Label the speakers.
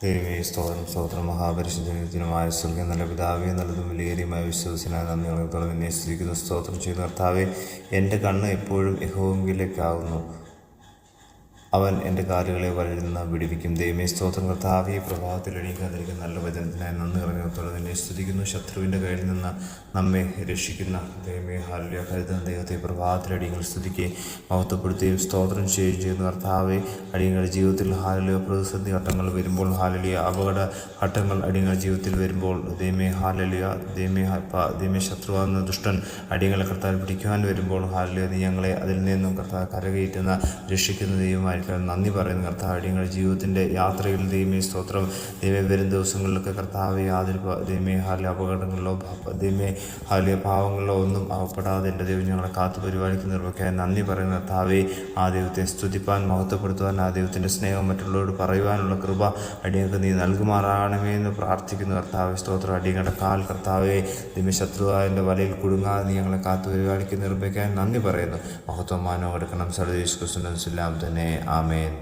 Speaker 1: ദൈവമേ സ്തോത്രം സ്തോത്രം മഹാപരിശുദ്ധമായ സ്വർഗം നല്ല പിതാവേ നല്ലതും വിലയേറിയുമായ വിശ്വസിനായ നന്ദിയോളം നിന്നെ സ്തുതിക്കുന്നു. സ്തോത്രം ചെയ്ത കർത്താവേ, എൻ്റെ കണ്ണ് എപ്പോഴും യഹോവയിലേക്കാവുന്നു. അവൻ എൻ്റെ കാലുകളെ വഴിയിൽ നിന്ന് വിടുവിക്കും. ദൈവമേ സ്തോത്രം കർത്താവേ, പ്രഭാതത്തിൽ എണീക്കാതിരിക്കുന്ന നല്ല വചനത്തിനായി നന്ദി പറഞ്ഞത്തോളം നിന്നെ സ്തുതിക്കുന്നു. ശത്രുവിൻ്റെ കയ്യിൽ നിന്ന് നമ്മെ രക്ഷിക്കുന്ന ദൈവമേ ഹല്ലേലൂയ. കരുതുന്ന ദൈവത്തെ പ്രഭാതത്തിൽ അടിയങ്ങൾ സ്തുതിക്കുകയും മഹത്വപ്പെടുത്തുകയും സ്തോത്രം ചെയ്യുകയും ചെയ്യുന്ന കർത്താവേ, അടിയങ്ങളുടെ ജീവിതത്തിൽ ഹല്ലേലൂയ പ്രതിസന്ധി ഘട്ടങ്ങൾ വരുമ്പോൾ, ഹല്ലേലൂയ അപകട ഘട്ടങ്ങൾ അടിയങ്ങളുടെ ജീവിതത്തിൽ വരുമ്പോൾ, ദൈവമേ ഹല്ലേലൂയ ദൈവമേ ശത്രുവാകുന്ന ദുഷ്ടൻ അടിയങ്ങളെ കർത്താവ് പിടിക്കുവാൻ വരുമ്പോൾ, ഹല്ലേലൂയ നീ ഞങ്ങളെ അതിൽ നിന്നും കർത്താവ് കരകയറ്റുന്ന രക്ഷിക്കുന്ന ദൈവമായിരിക്കും. നന്ദി പറയുന്ന കർത്താവ്, അടിയങ്ങളുടെ ജീവിതത്തിൻ്റെ യാത്രയിൽ ദൈവമേ സ്തോത്രം. ദൈവമേ വരും ദിവസങ്ങളിലൊക്കെ കർത്താവ് യാതൊരു ദൈവമേ അപകടങ്ങളിലോ ദൈവമേ പാവങ്ങളിലോ ഒന്നും അകപ്പെടാതെ എൻ്റെ ദൈവം ഞങ്ങളെ കാത്തു പരിപാലിക്കുന്നവർക്കൊക്കെ നന്ദി പറയുന്ന കർത്താവെ, ആ ദൈവത്തെ സ്തുതിപ്പാൻ മഹത്വപ്പെടുത്തുവാൻ ആ ദൈവത്തിൻ്റെ സ്നേഹം മറ്റുള്ളവരോട് പറയുവാനുള്ള കൃപ അടിയങ്ങൾക്ക് നീ നൽകുമാറാകണമേ എന്ന് പ്രാർത്ഥിക്കുന്ന കർത്താവ് സ്തോത്രം. അടിയങ്ങളുടെ കാൽ കർത്താവെ ദൈവമേ ശത്രുവായൻ്റെ വലയിൽ കുടുങ്ങാതെ നീ ഞങ്ങളെ കാത്തു പരിപാലിക്കുന്നവർക്കൊക്കെ നന്ദി പറയുന്നു. മഹത്വമാനോ എടുക്കണം സർവ്വേശ്വരൻ തന്നെ. ആമേൻ.